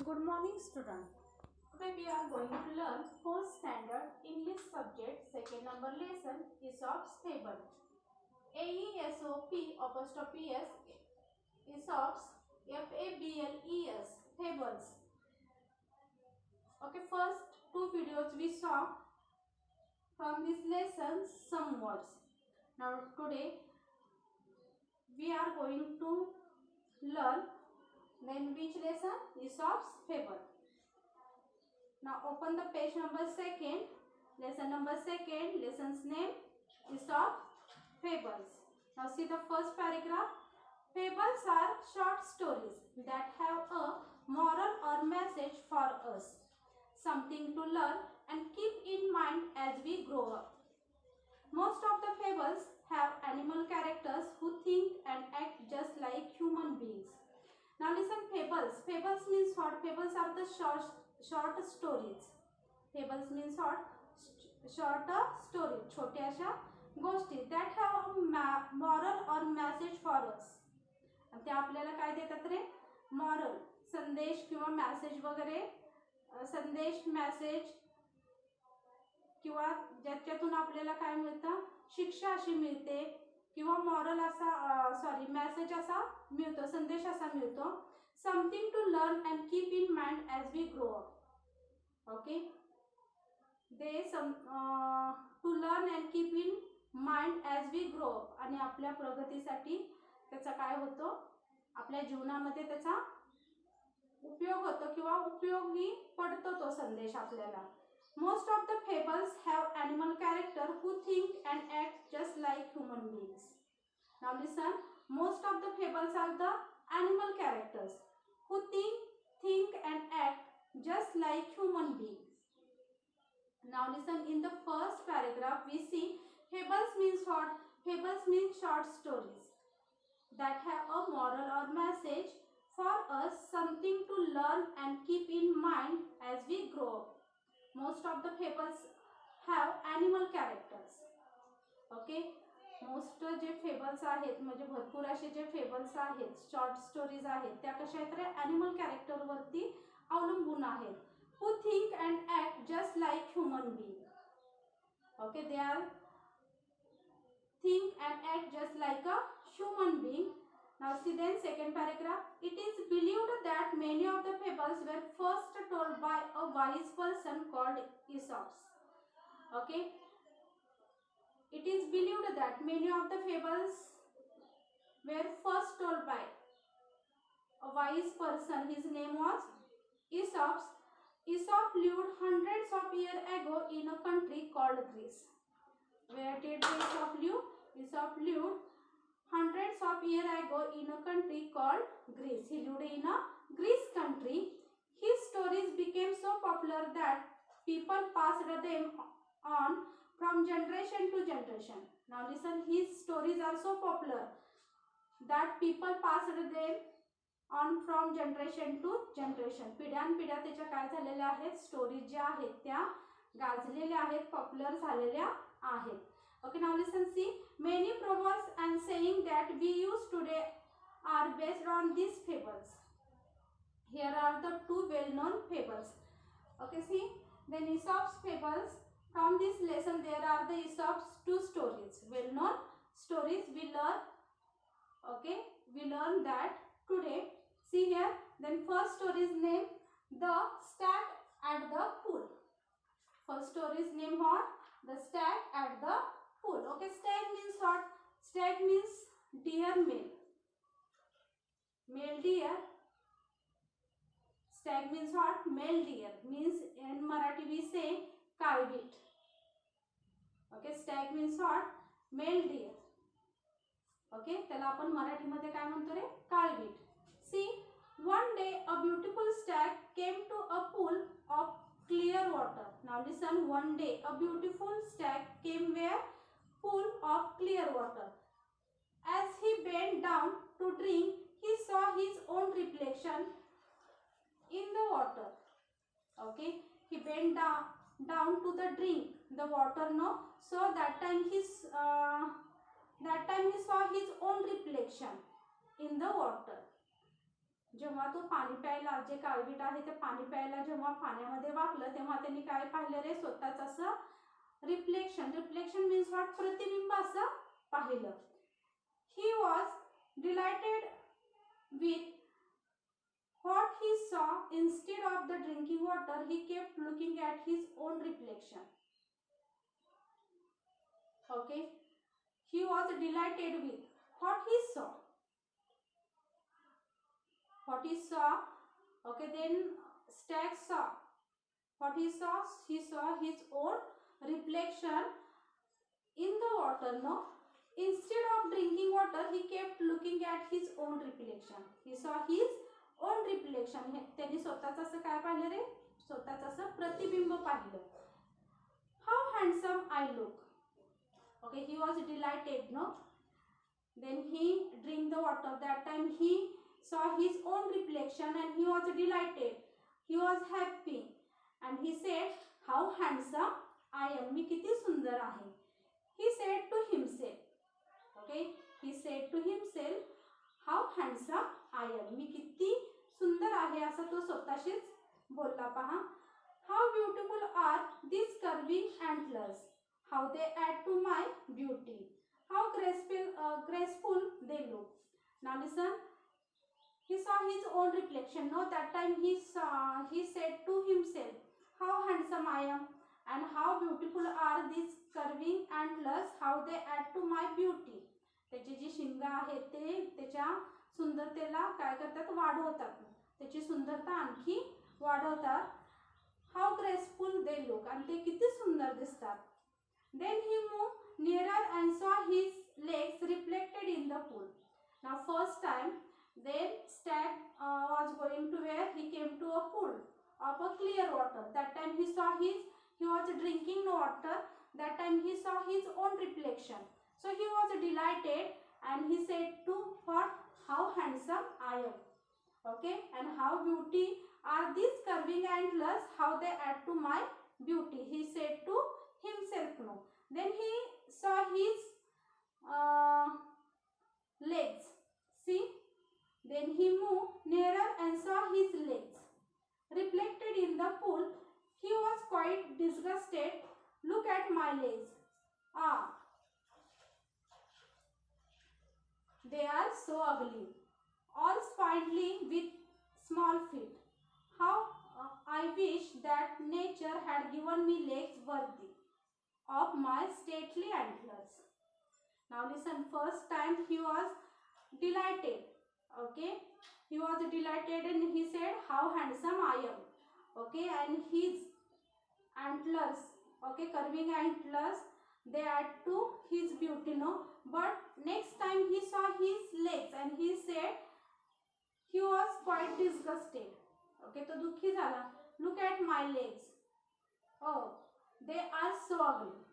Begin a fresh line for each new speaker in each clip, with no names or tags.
Good morning, student. Today we are going to learn 4th standard English subject second number lesson Aesop's Fable. AESOP apostrophe S Aesop's FABLES Fables. Okay, first two videos we saw from this lesson some words. Now today we are going to learn then which lesson Aesop's Fable. Now open the page number second, lesson number second, lesson's name Aesop Fables. Now see the first paragraph. Fables are short stories that have a moral or message for us, something to learn and keep in mind as we grow up. Most of the fables have animal characters who think and act just like human beings. Now listen, fables. Fables means what? Fables are the short stories. Fables means what? Short story. छोट्याशा गोष्टी that have a moral or message for us. आणि ते आपल्याला काय देतात रे? Moral, संदेश किंवा message वगैरे, संदेश message किंवा ज्याच्यातून आपल्याला काय मिळतं? शिक्षा अशी मिळते किंवा मॉरल असा मेसेज असा मिळतो, संदेश असा मिळतो. Something to learn and keep in mind as we grow up. Okay, they to learn and keep in mind as we grow up. आणि आपल्या प्रगतीसाठी त्याचा काय होतो? आपल्या जीवनामध्ये त्याचा उपयोग होतो किंवा उपयोगी पडतो तो संदेश आपल्याला. Most of the fables have animal character who think and act just like human beings. Now listen, most of the fables are the animal characters who think and act just like human beings. Now listen, in the first paragraph we see fables means what? Fables means short stories that have a moral or message for us, something to learn and keep in mind as we grow up. Most of the fables have animal characters. Okay, most जे fables आहेत म्हणजे भरपूर असे जे fables आहेत, short stories आहेत, त्या कशा आहेत रे? ॲनिमल कॅरेक्टरवरती अवलंबून आहेत. Who think and act just like human being. Okay, they are think and act just like a human being. Now see then second paragraph. It is believed that many of the fables were first told by a wise person called Aesop. Okay, it is believed that many of the fables were first told by a wise person. His name was Aesop. Aesop lived hundreds of years ago in a country called Greece. Where did Aesop live? Aesop lived hundreds of years ago in a country called Greece. He lived in a Greece country. His stories became so popular that people passed them on from generation to generation. Now listen, his stories are so popular that people passed them on from generation to generation. पिढ्यानपिढ्या त्याच्या काय झालेल्या आहेत? Stories ज्या आहेत त्या गाजलेल्या आहेत, पॉप्युलर झालेल्या आहेत. Okay, now listen, see, many proverbs and saying that we use today are based on these fables. Here are the two well-known fables. Okay, see, then Aesop's fables. From this lesson, there are the Aesop's two stories, well-known stories. We learn. Okay, we learn that today. See here. Then first story is named The Stag at the Pool. First story is named what? The Stag at the Pool. Okay, stag means what? Stag means deer male. Male deer. Stag means what? Male deer. Means in Marathi we say काळवीट. Okay, stag means what? Male deer. Okay, त्याला आपण मराठीमध्ये काय म्हणतो रे? काळवीट. See, one day a beautiful stag came to a pool of clear water. Now listen, one day a beautiful stag came where? Pool of clear water. As he bent down to drink, he saw his own reflection in the water. Okay, he bent down to the drink the water, no. So that time he saw his own reflection in the water. जेव्हा तो पाणी प्यायला, जे काळवीट आहे ते पाणी प्यायला जेव्हा पाण्यामध्ये वाकलं तेव्हा त्यांनी काय पाहिलं रे, स्वतःच असं रिफ्लेक्शन. रिफ्लेक्शन मीन्स व्हॉट, प्रतिबिंब असं पाहिलं. He was delighted with what he saw. Instead of the drinking water, he kept looking at his own reflection. Okay, he was delighted with what he saw. What he saw. Okay, then Stag saw what he saw. He saw his own reflection in the water. No, instead of drinking water, he kept looking at his own reflection. He saw his own reflection. त्यांनी स्वतःच असं काय पाहिलं रे, स्वतःच असं प्रतिबिंब पाहिलं. How handsome I look. Okay, he was delighted, no? Then he drank the water. That time he saw his own reflection and he was delighted. He was happy and he said, how handsome I am. मी किती सुंदर आहे. He said to himself. Okay, he said to himself, how handsome I am. मी किती सुंदर आहे असं तो स्वतःशीच बोलला. पहा, how beautiful are these curving antlers. How they add to my beauty. How graceful they look. Now listen. He saw his own reflection. No, that time he said to himself, how handsome I am and how beautiful are these curving antlers. How they add to my beauty. त्याची जी शिंग आहेत ते त्याच्या सुंदरतेला काय करतात, वाढवतात. त्याची सुंदरता आणखी वाढवतात. How graceful they look. आणि ते किती सुंदर दिसतात. Then he moved nearer and saw his legs reflected in the pool. Now first time then Stag was going to where he came to a pool of a clear water. That time he was drinking water. That time he saw his own reflection. So he was delighted and he said to what, how handsome I am. Okay, and how beauty are these curving antlers. How they add to my beauty. He said to himself. No, then he saw his legs. See. Then he moved nearer and saw his legs reflected in the pool. He was quite disgusted. Look at my legs. They are so ugly, all spindly with small feet. How I wish that nature had given me legs worthy of my stately antlers. Now listen, first time he was delighted. Okay, he was delighted and he said, how handsome I am. Okay, and his antlers, okay, curving antlers, they add to his beauty. No, but next time he saw his legs and he said, he was quite disgusted. Okay, तो दुःखी झाला. Look at my legs. Oh, they are so ugly.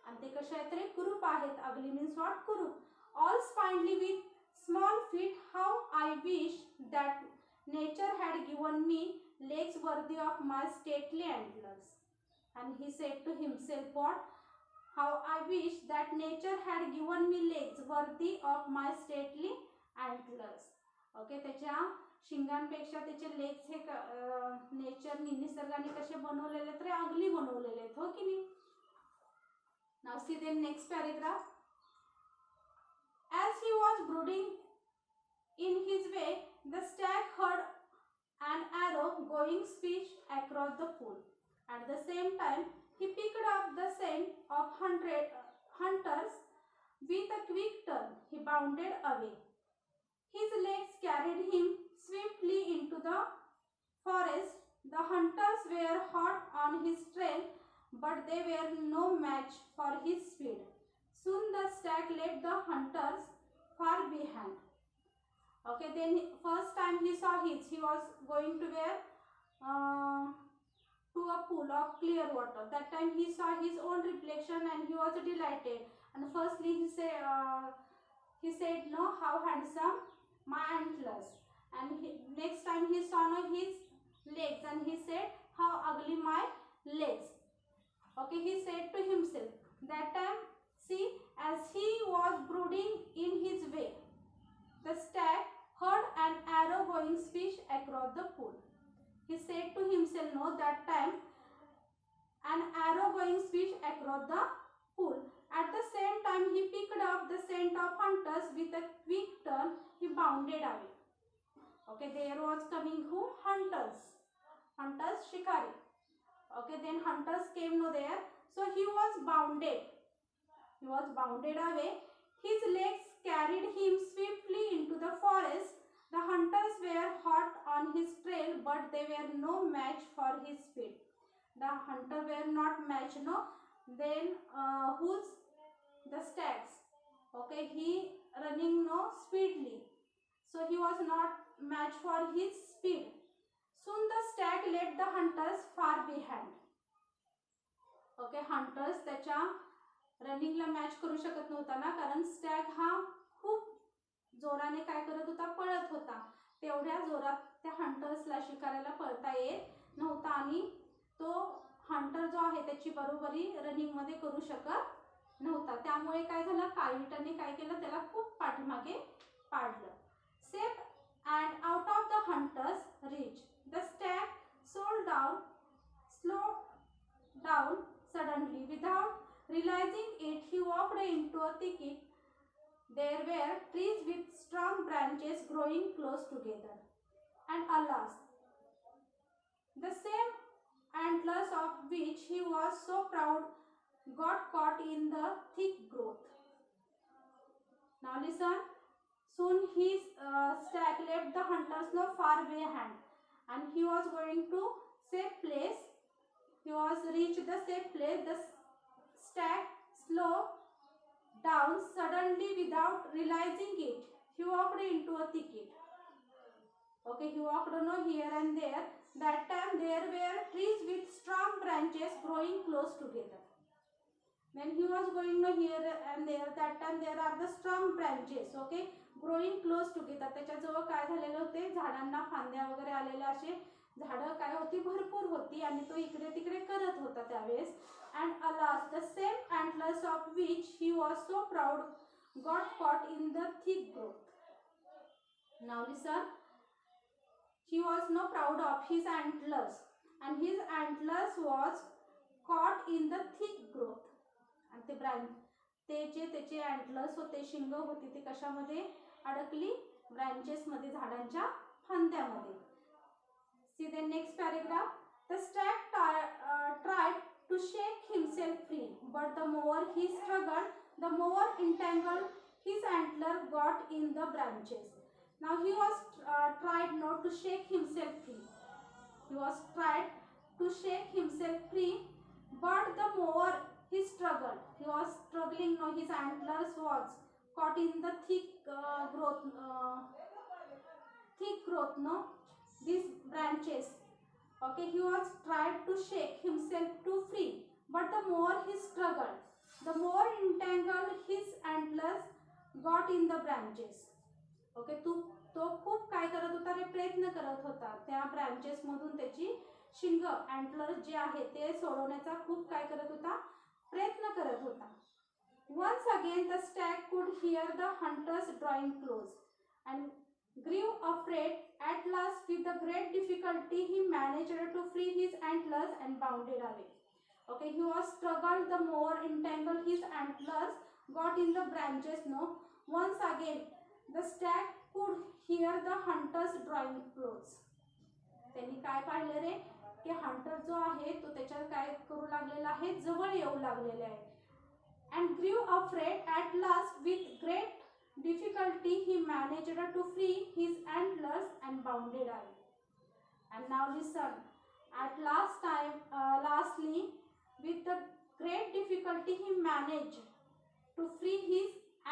आणि ते कसे आहेत रे, कुरूप आहेत. ugly means what, कुरूप. All spindly with small feet. How I wish that nature had given me legs worthy of my stately antlers. And he said to himself, what? How I wish that nature had given me legs worthy of my stately antlers. Okay, त्याच्या शिंगांपेक्षा त्याचे legs हे नेचरनी, निसर्गाने कसे बनवलेले तर अगली बनवलेले आहेत, हो की नाही. Now see the next paragraph. As he was brooding in his way, the stag heard an arrow going speech across the pool. At the same time, he picked up the scent of hunters. With a quick turn, he bounded away. His legs carried him swiftly into the forest. The hunters were hot on his trail, but they were no match for his speed. Soon the stag left the hunters far behind. Okay, then first time he was going to where, to a pool of clear water. That time he saw his own reflection and he was delighted. And firstly he said, no, how handsome my antlers. And next time he saw his legs and he said, how ugly my legs. Okay, he said to himself. That time, see, as he was brooding in his way, the stag heard an arrow going swish across the pool. He said to himself, no, that time an arrow going swish across the pool. At the same time, he picked up the scent of hunters. With a quick turn, he bounded away. Okay, there was coming who? Hunters. Hunters, shikari. Okay, then hunters came no there. So he was bounded. He was bounded away. His legs carried him swiftly into the forest. The hunters were hot on his trail, but they were no match for his speed. The hunter were not match, no. Then who's the stags? Okay, he running no speedily, so he was not match for his speed. Soon the stag led the hunters far behind. Okay, hunters त्याच्या रनिंगला match करू शकत नव्हता ना, कारण Stag हा खूप जोराने काय करत होता? पळत होता. तेवढ्या जोरात त्या हंटर्सला, शिकाऱ्याला पळता येत नव्हता आणि तो हंटर जो आहे त्याची बरोबरी रनिंगमध्ये करू शकत नव्हता. त्यामुळे काय झालं? काळविटाने काय केलं? त्याला खूप पाठीमागे पाडलं. Safe and out of the hunters reach, the Stag slowed down suddenly. Without realizing it, he walked into a thicket. There were trees with strong branches growing close together. And alas, the same antlers of which he was so proud got caught in the thick growth. Now listen. Soon his stag left the hunters no far behind, and he was going to safe place. He was reached the safe place. The stag slowed down suddenly without realizing it. He walked into a thicket. Okay, he walked no here and there. That time there were trees with strong branches growing close together. When he was going no here and there, that time there are the strong branches. Okay, growing close together. त्याच्याजवळ काय झालेले होते? झाडांना फांद्या वगैरे आलेल्या असे झाडं काय होती? भरपूर होती आणि तो इकडे तिकडे करत होता त्यावेळेस. And alas, the same antlers of which he was so proud got caught in the thick growth. Now listen. He was no proud of his antlers, and his antlers was caught in the thick growth. आणि ते जे त्याचे अँटलर्स होते, शिंग होती, ती कशामध्ये अडकली? Branches मध्ये, झाडांच्या फांद्यामध्ये. See the next paragraph. The stag tried to shake himself free, but the more he struggled, the more entangled his antler got in the branches. Now he was tried not to shake himself free. He was tried to shake himself free, but the more he struggled, he was struggling. No, his antlers was caught in the thick growth. No, these branches. Okay, he was tried to shake himself to free, but the more he struggled, the more entangled his antlers got in the branches. Okay, तो खूप काय करत होता रे? प्रयत्न करत होता. त्या ब्रांचेस मधून त्याची शिंग, अँटलर्स जे आहे ते सोडवण्याचा खूप काय करत होता? प्रयत्न करत होता. Once again the stag could hear the hunters drawing close and grew afraid. At last, with the great difficulty, he managed to free his antlers and bounded away. Okay, he was struggled. The more entangled his antlers got in the branches. No, once again the stag could hear the hunters drawing close. त्यांनी काय पाहिलं रे? की Hunter जो आहे तो त्याच्यात काय करू लागलेला आहे? जवळ येऊ लागलेला आहे. And grew afraid. At last, with great difficulty, he managed to free his antlers and bounded away. And now listen. At lastly, with the great difficulty, he managed to free his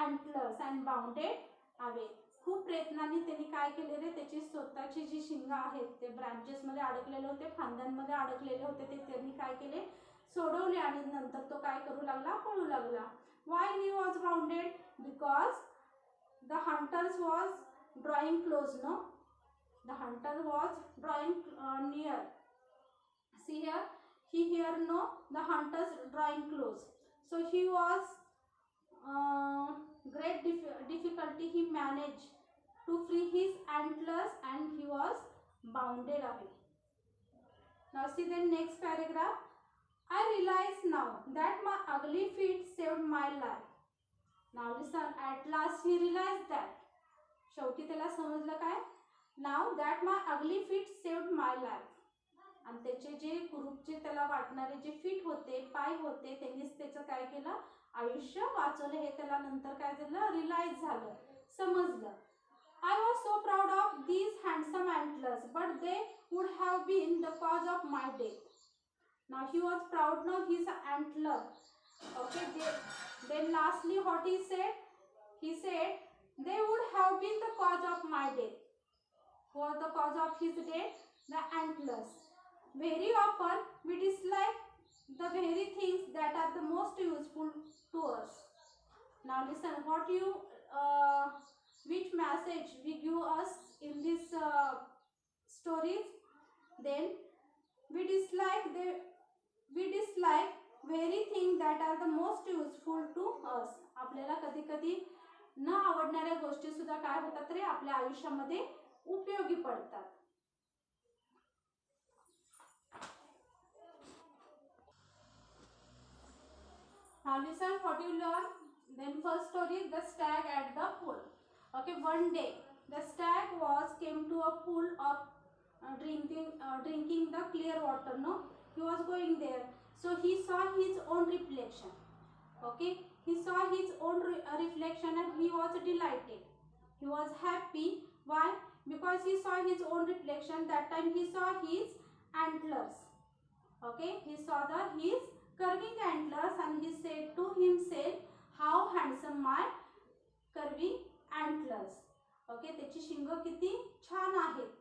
antlers and bounded away. खूप प्रयत्नांनी त्यांनी काय केले रे? त्याची स्वतःची जी शिंग आहेत ते ब्रांचेस मध्ये अडकलेले होते, फांद्यांमध्ये अडकलेले होते, ते त्यांनी काय केले? सोडवले आणि नंतर तो काय करू लागला? पळू लागला. Why he was bounded? Because the hunters was drawing close. No, the hunter was drawing near. See here, he here no, the hunters drawing close. So he was great difficulty he managed to free his antlers and he was bounded away. Now see the next paragraph. I realize now that my ugly feet saved my life. Now listen, at last he realized that. शेवटी त्याला समजलं काय? Now that my ugly feet saved my life. आणि त्याचे जे कुरूपचे त्याला वाटणारे जे feet होते, पाय होते, त्यांनीच त्याचं काय केलं? आयुष्य वाचवलं. हे त्याला नंतर काय झालं? रिअलाइज झालं, समजलं. I was so proud of these handsome antlers, but they would have been the cause of my death. Now he was proud of his antler. Okay, then lastly what he said? He said they would have been the cause of my death. What was the cause of his death? The antlers. Very often we dislike the very things that are the most useful to us. Now listen, what you which message we give us in this stories? Then we dislike very things that are the most useful to us. आपल्याला कधी कधी न आवडणाऱ्या गोष्टी सुद्धा काय होतात रे आपल्या आयुष्यामध्ये उपयोगी पडतात. Now listen what you learn. Then first story, the stag at the pool. Okay, one day the stag came to a pool of drinking the clear water. No, he was going there, so he saw his own reflection. Okay, he saw his own reflection and he was delighted. He was happy. Why? Because he saw his own reflection. That time he saw his antlers. Okay, he saw his curving antlers and he said to himself, how handsome my curving antlers. Okay, त्याची शिंग किती छान आहेत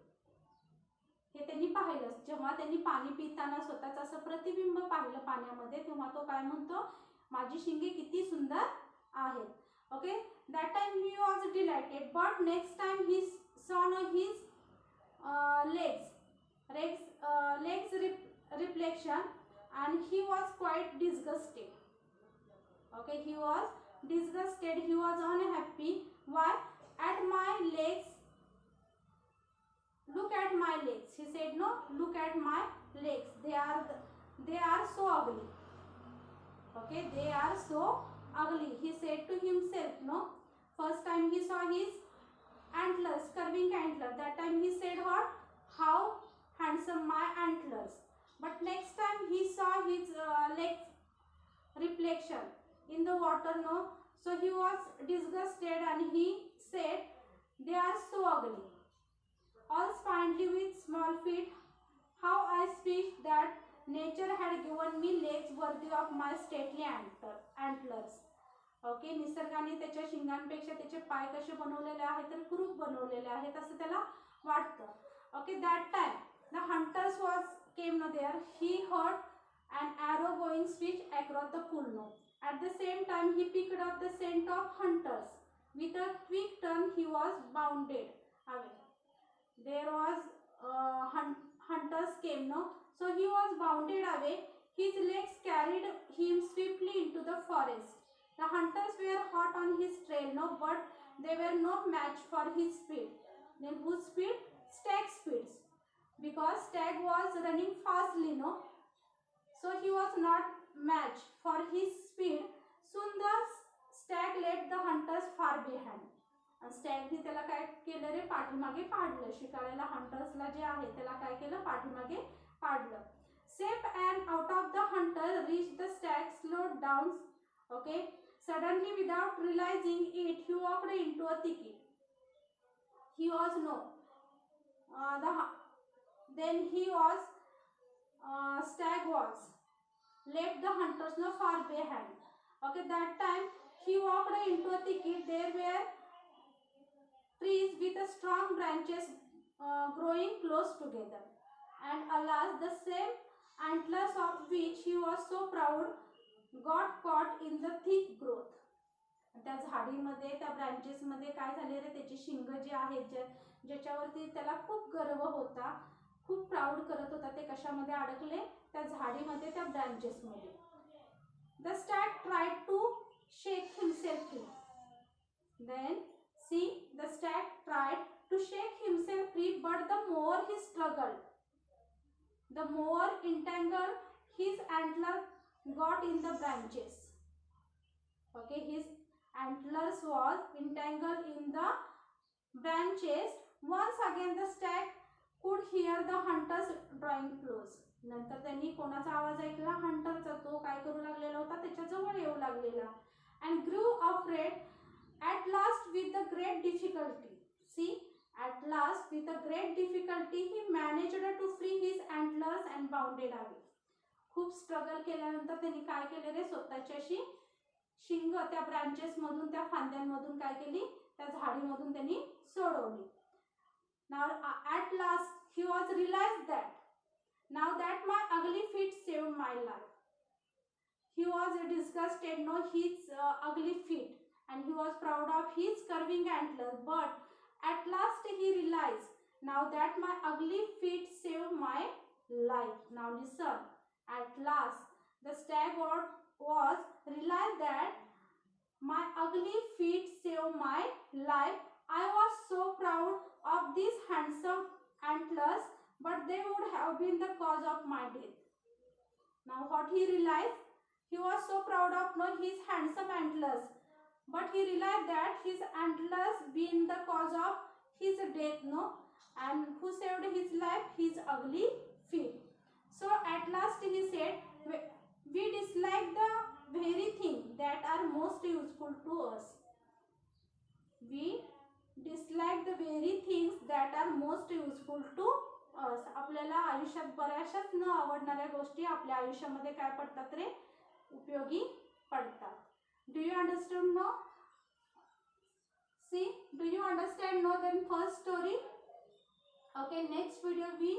हे त्यांनी पाहिलं. जेव्हा त्यांनी पाणी पिताना स्वतःचं असं प्रतिबिंब पाहिलं पाण्यामध्ये, तेव्हा तो काय म्हणतो, माझी शिंगे किती सुंदर आहेत. Okay, that time he was delighted, but next time he saw his legs reflection and he was quite disgusted. Okay, he was disgusted, he was unhappy. Why? At my legs, look at my legs. He said, no, look at my legs, they are so ugly. Okay, they are so ugly, he said to himself. No, first time he saw his antlers, curving antlers, that time he said what? How handsome my antlers. But next time he saw his legs reflection in the water. No, so he was disgusted and he said, they are so ugly, all spindly with small feet. How I wish that nature had given me legs worthy of my stately antlers. Okay, निसर्गाने त्याच्या शिंगांपेक्षा त्याचे पाय कसे बनवलेले आहेत तर कुरूप बनवलेले आहेत असं त्याला वाटतं. Okay, that time the hunters came there. He heard an arrow going switch across the pool. No, at the same time he picked up the scent of hunters. With a quick turn he was bounded away. There was hunters came. No, so he was bounded away. His legs carried him swiftly into the forest. The hunters were hot on his trail. No, but they were no match for his speed. Then whose speed? Stag's speed. Because stag was running fastly. No, so he was not match for his speed. Soon the stag left the hunters far behind. आणि स्टॅगने त्याला काय केलं रे, पाठीमागे पाडलं. शिकाऱ्याला हंटर्सला जे आहे त्याला काय केलं, पाठीमागे पाडलं. Safe and out of the hunter reached the stag, slowed down. Okay, suddenly without realizing it he walked into a thicket. He was stag was left the hunters no far behind. Okay, that time he walked into a thicket. There were trees with strong branches growing close together, and alas, the same antlers of which he was so proud got caught in the thick growth. त्या झाडीमध्ये, त्या ब्रांचेसमध्ये काय झाले रे, त्याची शिंग जी आहेत ज्याच्यावरती त्याला खूप गर्व होता, खूप प्राऊड करत होता, ते कशामध्ये अडकले, त्या झाडीमध्ये, त्या ब्रांचेसमध्ये. The stag tried to shake himself free. Then See, the stag tried to shake himself free, but the more he struggled, the more entangled his antler got in the branches. Okay, his antlers was entangled in the branches. Once again the stag could hear the hunters drawing close. नंतर त्यांनी कोणाचा आवाज ऐकला? हंटरचा. तो काय करू लागलेला होता? त्याच्या जवळ येऊ लागलेला. And grew afraid. At last with the great difficulty. See, at last with a great difficulty he managed to free his antlers and bounded away. खूप स्ट्रगल केल्यानंतर त्यांनी काय केले रे? स्वतःची अशी शिंग त्या ब्रांचेस मधून, त्या फांद्यांमधून काय केली? त्या झाडीमधून त्यांनी सोडवली. Now at last he was realized that now that my ugly feet saved my life. He was disgusted, no, his ugly feet, and he was proud of his curving antlers. But at last he realized, now that my ugly feet saved my life. Now listen. At last the stag was realized that my ugly feet saved my life. I was so proud of these handsome antlers, but they would have been the cause of my death. Now what he realized? He was so proud of his handsome antlers, but he realized that his antlers been the cause of his death, and who saved his life? His ugly feet. So at last he said, we dislike the very thing that are most useful to us. We dislike the very things that are most useful to us. आपल्याला आयुष्यात बऱ्याचशाच न आवडणाऱ्या गोष्टी आपल्या आयुष्यामध्ये काय पडतात रे? उपयोगी पडतात. Do you understand now? See, do you understand now then first story? Okay, next video we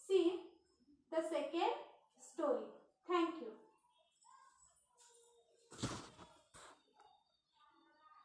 see the second